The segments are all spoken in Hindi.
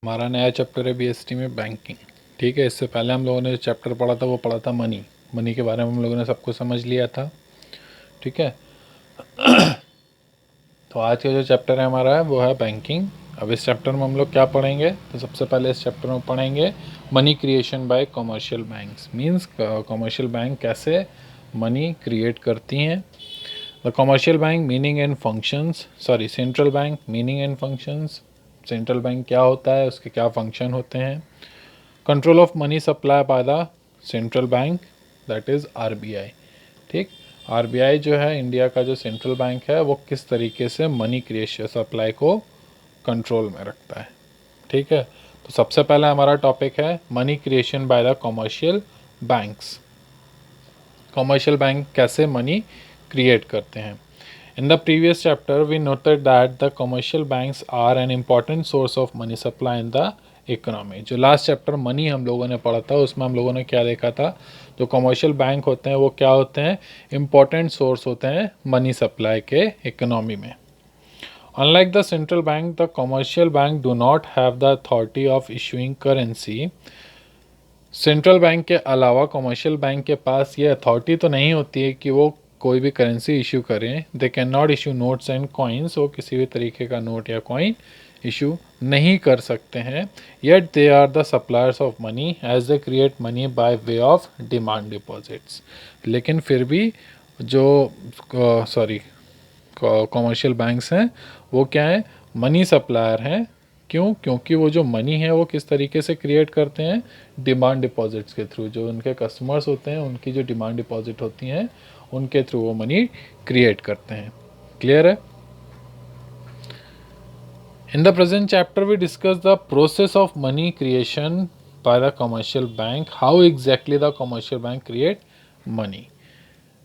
हमारा नया चैप्टर है बीएसटी में बैंकिंग। ठीक है, इससे पहले हम लोगों ने जो चैप्टर पढ़ा था वो पढ़ा था मनी। मनी के बारे में हम लोगों ने सब कुछ समझ लिया था। ठीक है, तो आज का जो चैप्टर है हमारा वो है बैंकिंग। अब इस चैप्टर में हम लोग क्या पढ़ेंगे, तो सबसे पहले इस चैप्टर में पढ़ेंगे money creation bye commercial banks. Means commercial bank कैसे मनी क्रिएट करती हैं। The commercial bank meaning and functions, sorry central bank meaning and functions. Central bank क्या होता है, उसके क्या फंक्शन होते हैं। Control of money supply by the central bank, that is RBI. ठीक, आरबीआई जो है इंडिया का जो सेंट्रल बैंक है वो किस तरीके से मनी क्रिएशन सप्लाई को कंट्रोल में रखता है। ठीक है, तो सबसे पहले हमारा टॉपिक है money creation by the commercial banks. Commercial bank कैसे मनी क्रिएट करते हैं। In the previous chapter, we noted that the commercial banks are an important source of money supply in the economy. जो लास्ट चैप्टर मनी हम लोगों ने पढ़ा था उसमें हम लोगों ने क्या देखा था, जो कमर्शियल बैंक होते हैं वो क्या होते हैं, इम्पोर्टेंट सोर्स होते हैं मनी सप्लाई के इकोनॉमी में। Unlike the central bank, the commercial bank do not have the authority of issuing currency. Central bank के अलावा कमर्शियल बैंक के पास ये अथॉरिटी तो नहीं होती है कि वो कोई भी करेंसी इशू करें। They can not issue notes and coins, वो किसी भी तरीके का नोट या कॉइन इशू नहीं कर सकते हैं। Yet they are the suppliers of money as they create money by way of demand deposits. लेकिन फिर भी जो कमर्शियल बैंक्स हैं वो क्या है, मनी सप्लायर हैं। क्यों? क्योंकि वो जो मनी है वो किस तरीके से क्रिएट करते हैं, डिमांड डिपॉजिट्स के थ्रू। जो उनके कस्टमर्स होते हैं उनकी जो डिमांड डिपॉजिट होती हैं उनके थ्रू वो मनी क्रिएट करते हैं। क्लियर है। In the present chapter we discuss the process of money creation by the commercial bank, how exactly the commercial bank create money.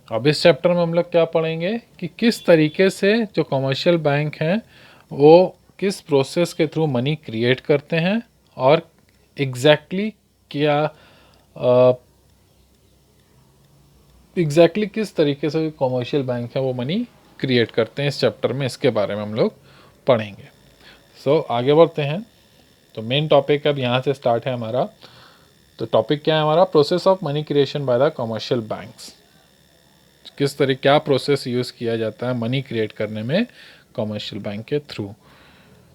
अब इस चैप्टर में हम लोग क्या पढ़ेंगे कि किस तरीके से जो कमर्शियल बैंक हैं वो किस प्रोसेस के थ्रू मनी क्रिएट करते हैं और एग्जैक्टली क्या किस तरीके से कमर्शियल बैंक है वो मनी क्रिएट करते हैं। इस चैप्टर में इसके बारे में हम लोग पढ़ेंगे। सो आगे बढ़ते हैं। तो मेन टॉपिक अब यहाँ से स्टार्ट है हमारा। तो टॉपिक क्या है हमारा, process of money creation by the commercial banks. किस तरह क्या प्रोसेस यूज़ किया जाता है मनी क्रिएट करने में कमर्शियल बैंक के थ्रू।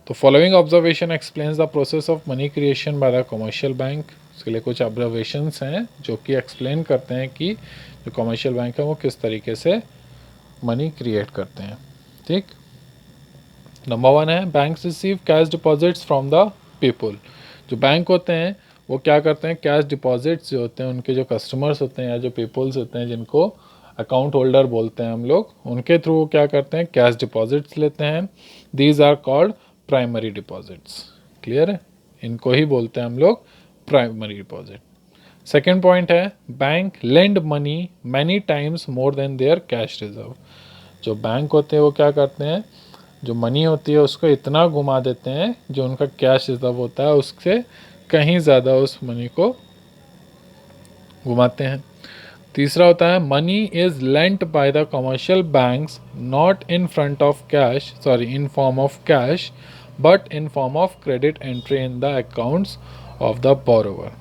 तो following observation explains the process of money creation by the commercial bank. इसके लिए कुछ ऑब्जर्वेशंस हैं जो कि एक्सप्लेन करते हैं कि जो कमर्शियल बैंक है वो किस तरीके से मनी क्रिएट करते हैं। ठीक, नंबर 1 है banks receive cash deposits from the people. जो बैंक होते हैं वो क्या करते हैं, कैश डिपॉजिट्स जो होते हैं उनके जो कस्टमर्स होते हैं या जो पीपल्स होते हैं जिनको अकाउंट होल्डर बोलते हैं हम लोग, उनके थ्रू वो क्या करते हैं, कैश डिपॉजिट्स लेते हैं। These are called primary deposits. Clear है, इनको ही बोलते हैं हम लोग प्राइमरी डिपॉजिट। सेकेंड पॉइंट है bank lend money many times more than their cash reserve. जो बैंक होते हैं वो क्या करते हैं, जो मनी होती है उसको इतना घुमा देते हैं जो उनका कैश रिजर्व होता है उससे कहीं ज़्यादा उस मनी को घुमाते हैं। तीसरा होता है money is lent bye the commercial banks not in front of cash, sorry in form of cash, but in form of credit entry in the accounts of the borrower.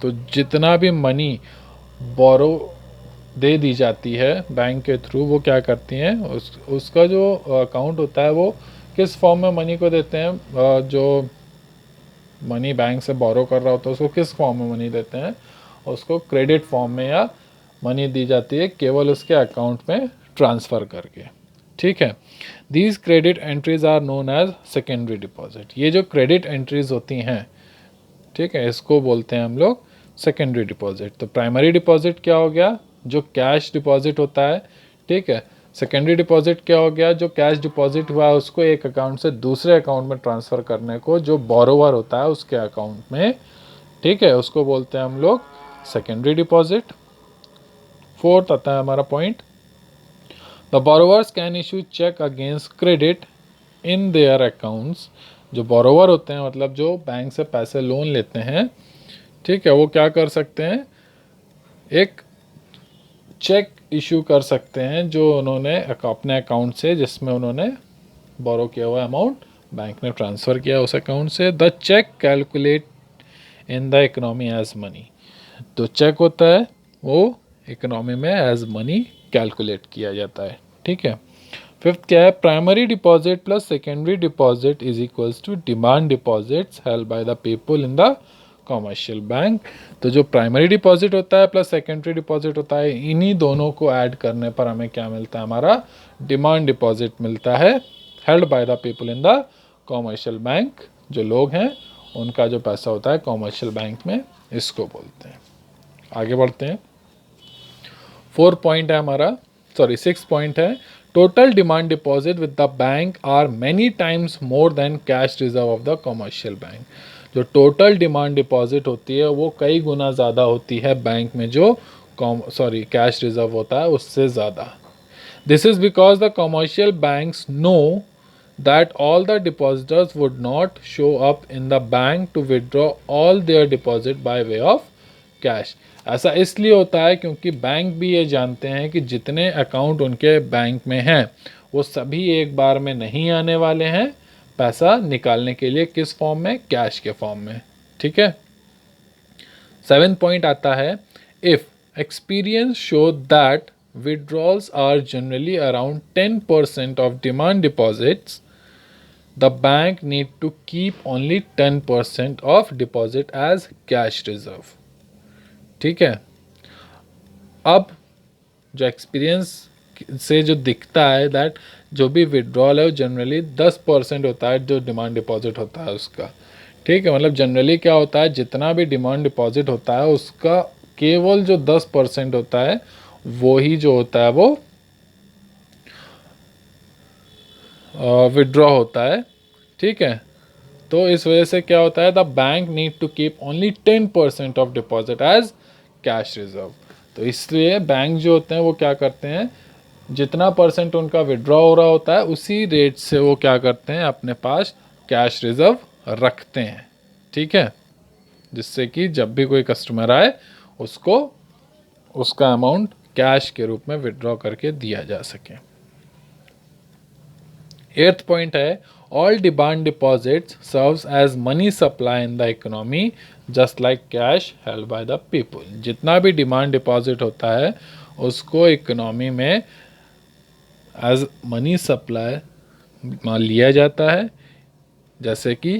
तो जितना भी मनी बोरो दे दी जाती है बैंक के थ्रू वो क्या करती हैं, उसका जो अकाउंट होता है वो किस फॉर्म में मनी को देते हैं, जो मनी बैंक से बोरो कर रहा होता है उसको किस फॉर्म में मनी देते हैं, उसको क्रेडिट फॉर्म में या मनी दी जाती है केवल उसके अकाउंट में ट्रांसफ़र करके। ठीक है, these credit entries are known as secondary deposit. ये जो क्रेडिट एंट्रीज होती हैं, ठीक है, इसको बोलते हैं हम लोग सेकेंडरी डिपॉजिट। तो प्राइमरी डिपॉजिट क्या हो गया, जो कैश डिपॉजिट होता है। ठीक है, सेकेंडरी डिपॉजिट क्या हो गया, जो कैश डिपॉजिट हुआ है उसको एक अकाउंट से दूसरे अकाउंट में ट्रांसफ़र करने को जो बोरोवर होता है उसके अकाउंट में, ठीक है, उसको बोलते हैं हम लोग सेकेंडरी डिपॉजिट। फोर्थ आता है हमारा point, the borrowers can issue cheque against credit in their accounts. जो बोरोवर होते हैं मतलब जो बैंक से पैसे लोन लेते हैं, ठीक है, वो क्या कर सकते हैं, एक चेक इशू कर सकते हैं जो उन्होंने अपने अकाउंट से जिसमें उन्होंने बोरो किया हुआ अमाउंट बैंक ने ट्रांसफ़र किया उस अकाउंट से। The cheque calculate in the economy as money, तो चेक होता है वो इकोनॉमी में एज मनी कैलकुलेट किया जाता है, ठीक है। फिफ्थ क्या है, primary deposit plus secondary deposit is equals to demand deposits held by the people in the commercial bank. तो जो प्राइमरी डिपॉजिट होता है प्लस सेकेंडरी डिपॉजिट होता है, इन्हीं दोनों को ऐड करने पर हमें क्या मिलता है, हमारा डिमांड डिपॉजिट मिलता है held by the people in the commercial bank. जो लोग हैं उनका जो पैसा होता है कॉमर्शियल बैंक में, इसको बोलते हैं। आगे बढ़ते हैं। 4 पॉइंट है हमारा, सॉरी 6 पॉइंट है, total demand deposit with the bank are many times more than cash reserve of the commercial bank. जो टोटल डिमांड डिपॉजिट होती है वो कई गुना ज़्यादा होती है बैंक में जो कैश रिजर्व होता है उससे ज़्यादा। This is because the commercial banks know that all the depositors would not show up in the bank to withdraw all their deposit by way of cash। ऐसा इसलिए होता है क्योंकि बैंक भी ये जानते हैं कि जितने अकाउंट उनके बैंक में हैं वो सभी एक बार में नहीं आने वाले हैं पैसा निकालने के लिए। किस फॉर्म में, कैश के फॉर्म में, ठीक है। 7 पॉइंट आता है, if experience show that withdrawals are generally around 10% of demand deposits, the bank need to keep only 10% of deposit as cash reserve, ठीक है। अब जो एक्सपीरियंस से जो दिखता है दैट जो भी विड्रॉल है वो जनरली 10% होता है जो डिमांड डिपॉजिट होता है उसका, ठीक है। मतलब जनरली क्या होता है, जितना भी डिमांड डिपॉजिट होता है उसका केवल जो 10% होता है वो ही जो होता है वो विड्रॉ होता है, ठीक है। तो इस वजह से क्या होता है, the bank need to keep only 10% of deposit as cash reserve. तो इसलिए बैंक जो होते हैं वो क्या करते हैं, जितना परसेंट उनका विड्रॉ हो रहा होता है उसी रेट से वो क्या करते हैं, अपने पास कैश रिजर्व रखते हैं, ठीक है। जिससे कि जब भी कोई कस्टमर आए उसको उसका अमाउंट कैश के रूप में विड्रॉ करके दिया जा सके। 8th पॉइंट है, all demand deposits serves as money supply in the economy just like cash held by the people. जितना भी डिमांड डिपॉजिट होता है उसको इकोनॉमी में एज मनी सप्लाई मान लिया जाता है, जैसे कि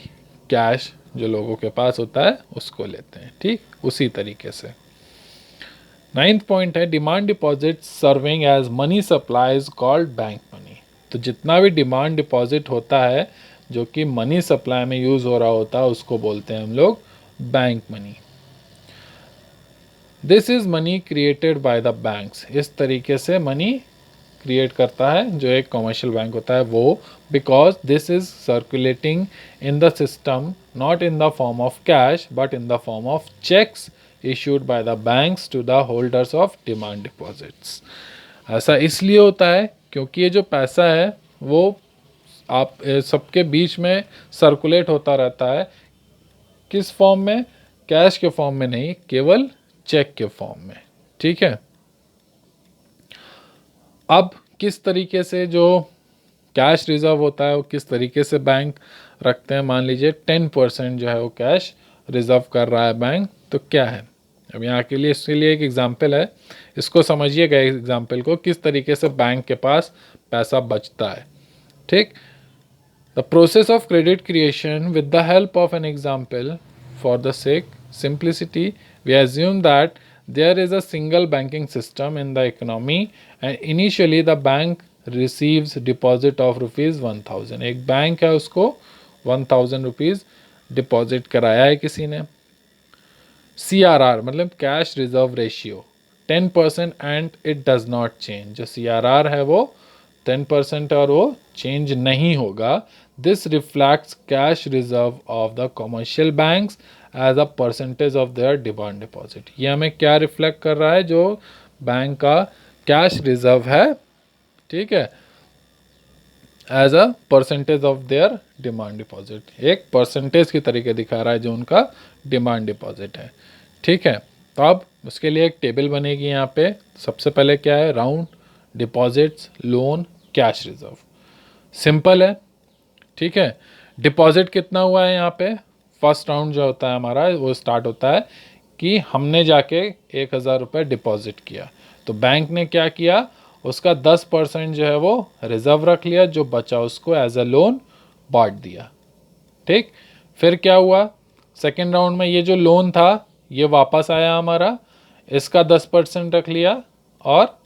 कैश जो लोगों के पास होता है उसको लेते हैं, ठीक उसी तरीके से। 9th पॉइंट है, demand deposit serving as money supply is called bank money. तो जितना भी डिमांड डिपॉजिट होता है जो कि मनी सप्लाई में यूज़ हो रहा होता है उसको बोलते हैं हम लोग bank money. This is money created by the banks. इस तरीके से मनी क्रिएट करता है जो एक कॉमर्शियल बैंक होता है वो, because this is circulating in the system not in the form of cash but in the form of cheques issued by the banks to the holders of demand deposits। ऐसा इसलिए होता है क्योंकि ये जो पैसा है वो आप सबके बीच में सर्कुलेट होता रहता है। किस फॉर्म में, कैश के फॉर्म में नहीं, केवल चेक के फॉर्म में, ठीक है। अब किस तरीके से जो कैश रिजर्व होता है वो किस तरीके से बैंक रखते हैं, मान लीजिए 10% जो है वो कैश रिजर्व कर रहा है बैंक, तो क्या है। अब यहाँ के लिए इसके लिए एक एग्जाम्पल है, इसको समझिएगा एग्जाम्पल को, किस तरीके से बैंक के पास पैसा बचता है, ठीक। The process of credit creation with the help of an example for the sake simplicity we assume that there is a single banking system in the economy and initially the bank receives deposit of ₹1000। एक बैंक है उसको 1000 रुपीज़ डिपॉजिट कराया है किसी ने। CRR मतलब cash reserve ratio 10% and it does not change. जो CRR है वो 10% और वो चेंज नहीं होगा। This reflects cash reserve of the commercial banks as a percentage of their demand deposit. ये हमें क्या रिफ्लेक्ट कर रहा है, जो बैंक का कैश रिजर्व है, ठीक है, as a percentage of their demand deposit. एक परसेंटेज की तरीके दिखा रहा है जो उनका डिमांड डिपॉजिट है, ठीक है। तो अब उसके लिए एक टेबल बनेगी यहाँ पे। सबसे पहले क्या है, round deposits loan cash reserve. Simple है, ठीक है। डिपॉजिट कितना हुआ है यहाँ पे, फर्स्ट राउंड जो होता है हमारा वो स्टार्ट होता है कि हमने जाके 1,000 रुपये डिपॉजिट किया, तो बैंक ने क्या किया, उसका 10% जो है वो रिजर्व रख लिया, जो बचा उसको एज अ लोन बांट दिया। ठीक, फिर क्या हुआ, सेकेंड राउंड में ये जो लोन था ये वापस आया हमारा, इसका 10% रख लिया और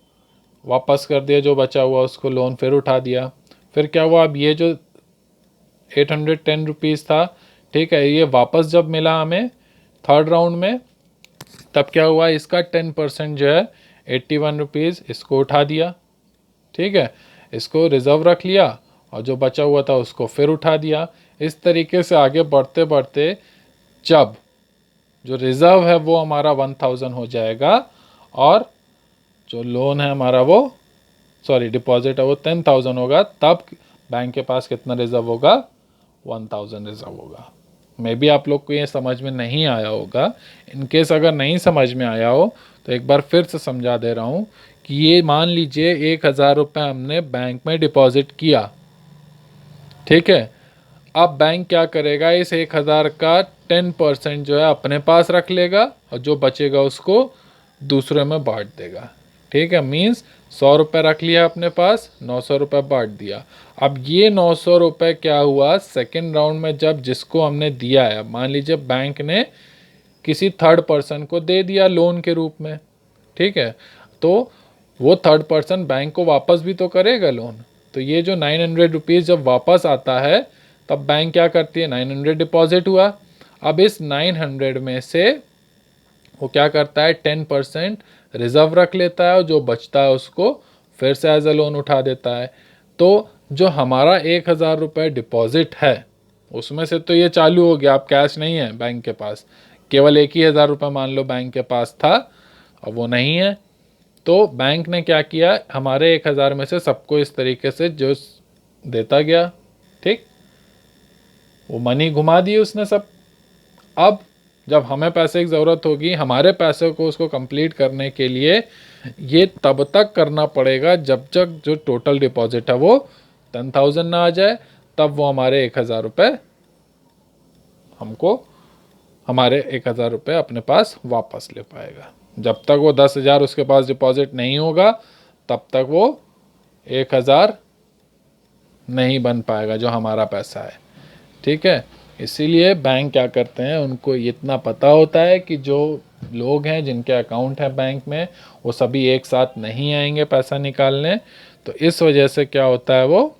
वापस कर दिया, जो बचा हुआ उसको लोन फिर उठा दिया। फिर क्या हुआ, अब ये जो 810 रुपीज़ था, ठीक है, ये वापस जब मिला हमें थर्ड राउंड में, तब क्या हुआ, इसका 10% जो है 81 रुपीज़ इसको उठा दिया। ठीक है, इसको रिज़र्व रख लिया और जो बचा हुआ था उसको फिर उठा दिया। इस तरीके से आगे बढ़ते बढ़ते जब जो रिज़र्व है वो हमारा 1000 हो जाएगा और जो लोन है हमारा वो डिपॉजिट है वो 10,000 होगा, तब बैंक के पास कितना रिज़र्व होगा, 1000 रिज़र्व होगा। मे बी आप लोग को ये समझ में नहीं आया होगा, इनकेस अगर नहीं समझ में आया हो तो एक बार फिर से समझा दे रहा हूँ कि ये मान लीजिए 1,000 रुपये हमने बैंक में डिपॉजिट किया, ठीक है, अब बैंक क्या करेगा, इस 1,000 का 10% जो है अपने पास रख लेगा और जो बचेगा उसको दूसरे में बांट देगा। ठीक है, मीन्स 100 रुपये रख लिया अपने पास, 900 रुपये बांट दिया। अब ये 900 रुपये क्या हुआ, सेकेंड राउंड में जब जिसको हमने दिया है, मान लीजिए बैंक ने किसी थर्ड पर्सन को दे दिया लोन के रूप में, ठीक है, तो वो थर्ड पर्सन बैंक को वापस भी तो करेगा लोन। तो ये जो 900 रुपीज़ जब वापस आता है तब बैंक क्या करती है, 900 डिपॉजिट हुआ, अब इस 900 में से वो क्या करता है, 10% रिजर्व रख लेता है और जो बचता है उसको फिर से एज अ लोन उठा देता है। तो जो हमारा 1,000 रुपये डिपॉजिट है उसमें से तो ये चालू हो गया, अब कैश नहीं है बैंक के पास, केवल 1,000 रुपये मान लो बैंक के पास था, अब वो नहीं है, तो बैंक ने क्या किया, हमारे 1,000 में से सबको इस तरीके से जो देता गया, ठीक, वो मनी घुमा दी उसने सब। अब जब हमें पैसे की ज़रूरत होगी, हमारे पैसे को उसको कंप्लीट करने के लिए ये तब तक करना पड़ेगा जब तक जो टोटल डिपॉजिट है वो 10,000 ना आ जाए, तब वो हमारे 1,000 रुपये हमको, हमारे 1,000 रुपये अपने पास वापस ले पाएगा। जब तक वो 10,000 उसके पास डिपॉजिट नहीं होगा तब तक वो 1,000 नहीं बन पाएगा जो हमारा पैसा है। ठीक है, इसीलिए बैंक क्या करते हैं, उनको इतना पता होता है कि जो लोग हैं जिनके अकाउंट है बैंक में वो सभी एक साथ नहीं आएंगे पैसा निकालने, तो इस वजह से क्या होता है, वो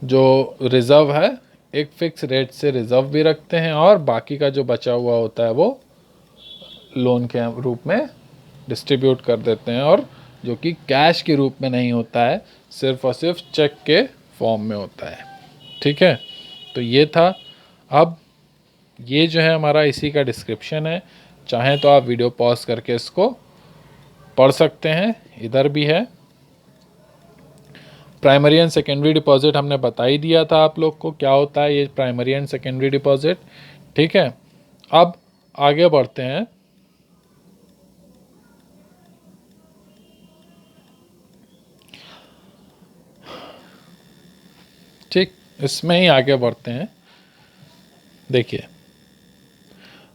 जो रिज़र्व है एक फिक्स रेट से रिज़र्व भी रखते हैं और बाकी का जो बचा हुआ होता है वो लोन के रूप में डिस्ट्रीब्यूट कर देते हैं, और जो कि कैश के रूप में नहीं होता है, सिर्फ और सिर्फ चेक के फॉर्म में होता है। ठीक है, तो ये था। अब ये जो है हमारा इसी का डिस्क्रिप्शन है, चाहें तो आप वीडियो पॉज करके इसको पढ़ सकते हैं, इधर भी है। प्राइमरी एंड सेकेंडरी डिपॉजिट हमने बता ही दिया था आप लोग को क्या होता है ये प्राइमरी एंड सेकेंडरी डिपॉजिट। ठीक है, अब आगे बढ़ते हैं। ठीक, इसमें ही आगे बढ़ते हैं। देखिए,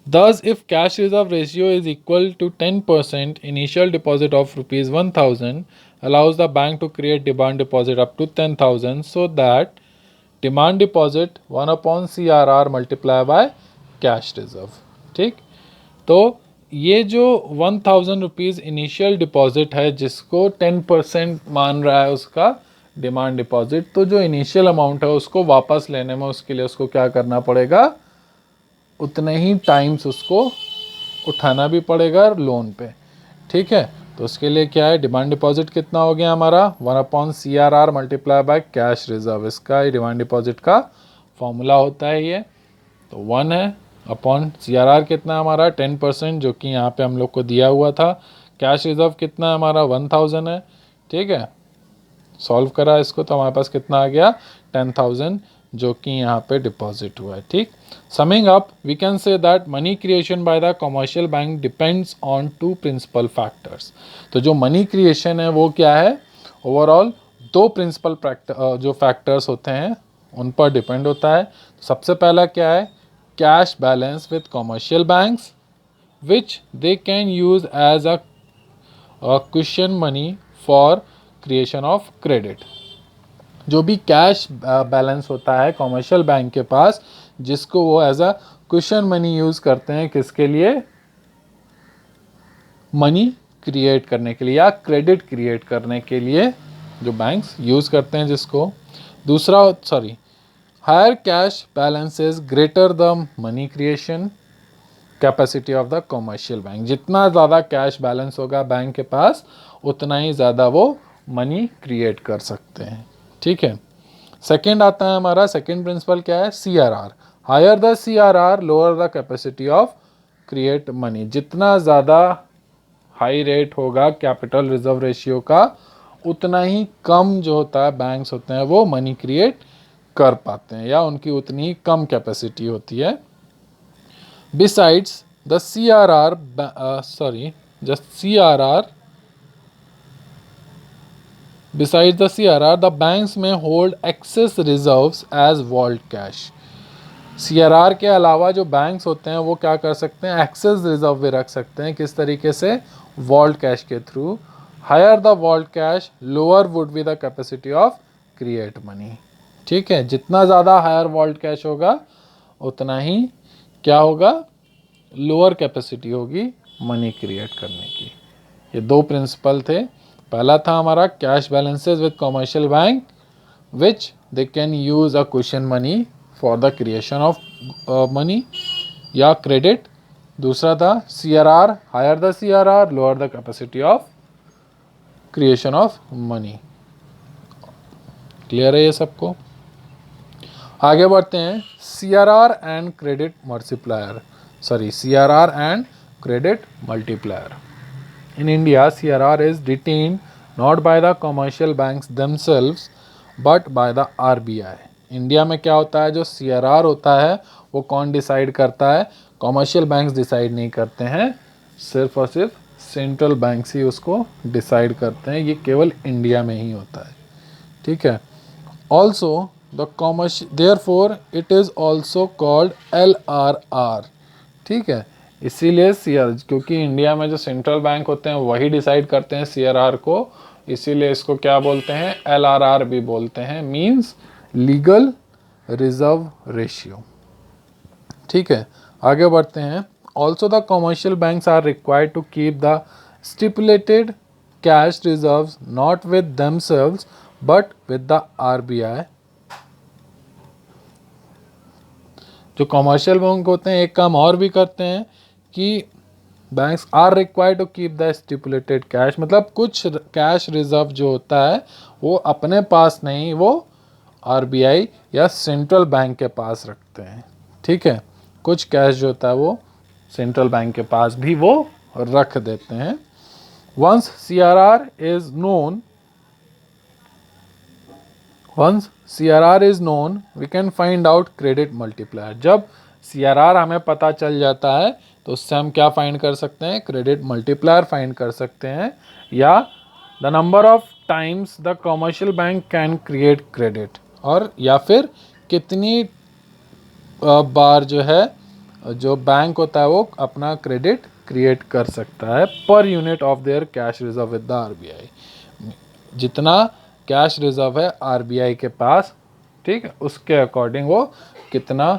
thus if cash reserve ratio is equal to 10% initial deposit of rupees 1,000 allows the bank to create demand deposit up to 10,000 so that demand deposit 1 upon CRR multiply by cash reserve। ठीक, तो ये जो 1,000 रुपीज़ इनिशियल डिपॉजिट है जिसको 10% मान रहा है उसका डिमांड डिपॉजिट, तो जो इनिशियल अमाउंट है उसको वापस लेने में उसके लिए उसको क्या करना पड़ेगा, उतने ही टाइम्स उसको उठाना भी पड़ेगा लोन पे। ठीक है, तो उसके लिए क्या है, डिमांड डिपॉजिट कितना हो गया हमारा, 1 upon CRR multiply by cash reserve, इसका डिमांड डिपॉजिट का फॉर्मूला होता है ये। तो 1 है अपॉन CRR कितना हमारा 10% जो कि यहाँ पे हम लोग को दिया हुआ था, कैश रिजर्व कितना हमारा 1,000 है। ठीक है, सॉल्व करा इसको तो हमारे पास कितना आ गया 10,000 जो कि यहाँ पे डिपॉजिट हुआ है। ठीक, summing up we can say that money creation by the commercial bank depends on 2 principal factors. तो जो मनी क्रिएशन है वो क्या है, ओवरऑल दो प्रिंसिपल जो फैक्टर्स होते हैं उन पर डिपेंड होता है। सबसे पहला क्या है, cash balance with commercial banks which they can use as a question money for creation of credit. जो भी कैश बैलेंस होता है कॉमर्शियल बैंक के पास, जिसको वो as a question money use करते हैं, किसके लिए, मनी क्रिएट करने के लिए या क्रेडिट क्रिएट करने के लिए जो बैंक्स यूज करते हैं जिसको। दूसरा higher cash balances greater the money creation capacity of the commercial bank. जितना ज़्यादा कैश बैलेंस होगा बैंक के पास, उतना ही ज़्यादा वो मनी क्रिएट कर सकते हैं। ठीक है। सेकेंड आता है हमारा, सेकेंड प्रिंसिपल क्या है, CRR। Higher the CRR lower the capacity of create money. जितना ज़्यादा हाई रेट होगा कैपिटल रिजर्व रेशियो का, उतना ही कम जो होता है बैंक्स होते हैं वो मनी क्रिएट कर पाते हैं, या उनकी उतनी ही कम कैपेसिटी होती है। Besides the CRR, Besides the CRR, the banks may hold excess reserves as vault cash. CRR के अलावा जो बैंक्स होते हैं वो क्या कर सकते हैं, एक्सेस रिजर्व भी रख सकते हैं। किस तरीके से, वॉल्ट कैश के through. Higher the vault cash lower would be the capacity of create money. ठीक है, जितना ज़्यादा हायर वॉल्ट कैश होगा उतना ही क्या होगा, लोअर कैपेसिटी होगी मनी क्रिएट करने की। ये दो प्रिंसिपल थे। पहला था हमारा cash balances with commercial bank which they can use a question money for the creation of money या क्रेडिट। दूसरा था CRR, higher the CRR lower the capacity of creation of money. Clear है ये सबको। आगे बढ़ते हैं, CRR and credit multiplier, CRR and credit multiplier. In India, CRR is detained not by the commercial banks themselves but by the RBI. India में क्या होता है, जो CRR होता है वो कौन डिसाइड करता है, कॉमर्शियल बैंक्स डिसाइड नहीं करते हैं, सिर्फ और सिर्फ सेंट्रल बैंक्स ही उसको डिसाइड करते हैं। ये केवल इंडिया में ही होता है। ठीक है। Also the commercial, therefore it is also called LRR। ठीक है, इसीलिए क्योंकि इंडिया में जो सेंट्रल बैंक होते हैं वही डिसाइड करते हैं CRR को, इसीलिए इसको क्या बोलते हैं, LRR भी बोलते हैं, मींस लीगल रिजर्व रेशियो। ठीक है, आगे बढ़ते हैं। Also the commercial banks are required to keep the stipulated cash reserves not with themselves but with the RBI। जो कॉमर्शियल बैंक होते हैं एक काम और भी करते हैं कि banks are required to keep the stipulated cash, मतलब कुछ कैश रिजर्व जो होता है वो अपने पास नहीं, वो RBI या सेंट्रल बैंक के पास रखते हैं। ठीक है, कुछ कैश जो होता है वो सेंट्रल बैंक के पास भी वो रख देते हैं। Once CRR is known we can find out credit multiplier. जब CRR हमें पता चल जाता है तो उससे हम क्या फाइंड कर सकते हैं, क्रेडिट मल्टीप्लायर फाइंड कर सकते हैं, या the number of times the commercial bank can create credit, और या फिर कितनी बार जो है जो बैंक होता है वो अपना क्रेडिट क्रिएट कर सकता है per unit of their cash reserve with the RBI। जितना कैश रिजर्व है RBI के पास, ठीक है, उसके अकॉर्डिंग वो कितना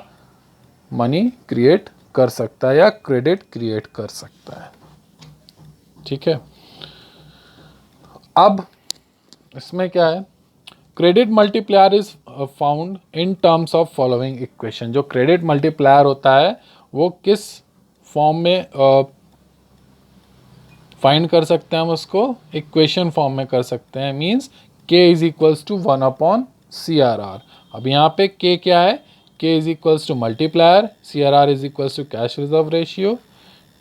मनी क्रिएट कर सकता है या क्रेडिट क्रिएट कर सकता है। ठीक है, अब इसमें क्या है, credit multiplier is found in terms of following equation. जो क्रेडिट मल्टीप्लायर होता है वो किस फॉर्म में फाइंड कर सकते हैं, हम उसको इक्वेशन फॉर्म में कर सकते हैं, means K is equals to 1/CRR। अब यहाँ पे K क्या है, K is equals to multiplier, CRR is equals to cash reserve ratio.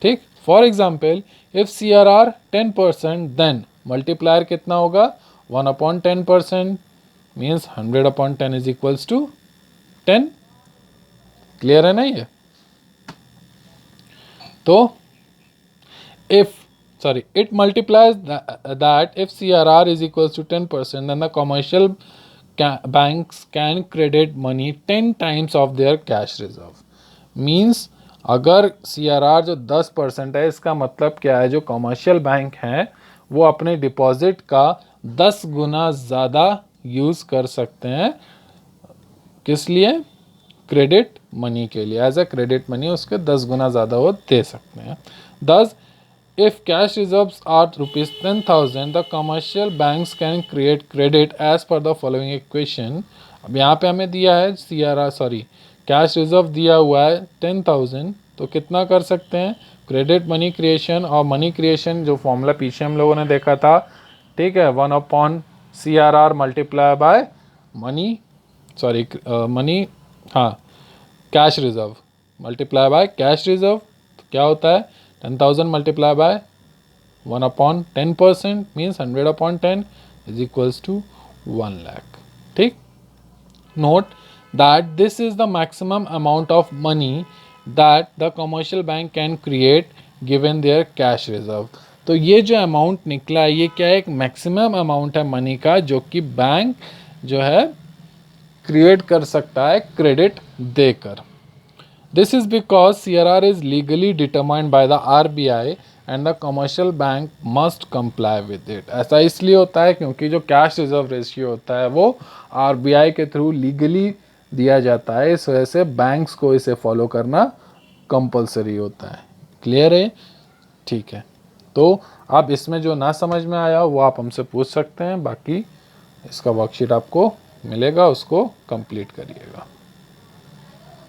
ठीक, for example if CRR 10% then multiplier कितना होगा, 1/10%, means 100/10 is equals to 10। Clear है ना ये। तो if sorry, it multiplies that if CRR is equals to 10%, then the commercial banks can credit money 10 times of their cash reserve. Means अगर CRR जो 10% है, इसका मतलब क्या है, जो कमर्शियल बैंक हैं वो अपने डिपॉजिट का 10 गुना ज़्यादा यूज़ कर सकते हैं, किस लिए, क्रेडिट मनी के लिए, एज ए क्रेडिट मनी उसके 10 गुना ज़्यादा वो दे सकते हैं. दस if cash reserves are rupees 10,000, the commercial banks can create credit as per the following equation. अब यहाँ पे हमें दिया है CRR, सॉरी कैश रिजर्व दिया हुआ है 10,000, तो कितना कर सकते हैं, क्रेडिट मनी क्रिएशन, और मनी क्रिएशन जो फॉर्मूला पीछे हम लोगों ने देखा था, ठीक है, 1/CRR multiply by money, sorry money, हाँ, cash reserve multiply by cash reserve, तो क्या होता है 10,000 multiplied by 1/10% means 100/10 is equals to 1 lakh. ठीक. Note that this is the maximum amount of money that the commercial bank can create given their cash reserve. तो ये जो अमाउंट निकला है ये क्या है, एक मैक्सिमम अमाउंट है मनी का जो कि बैंक जो है क्रिएट कर सकता है क्रेडिट देकर. This is because CRR is legally determined by the RBI and the commercial bank must comply with it. ऐसा इसलिए होता है क्योंकि जो कैश रिजर्व रेशियो होता है वो RBI के थ्रू लीगली दिया जाता है, इस वजह से बैंक्स को इसे फॉलो करना कंपलसरी होता है. क्लियर है? ठीक है. तो आप इसमें जो ना समझ में आया वो आप हमसे पूछ सकते हैं, बाकी इसका वर्कशीट आपको मिलेगा, उसको कंप्लीट करिएगा.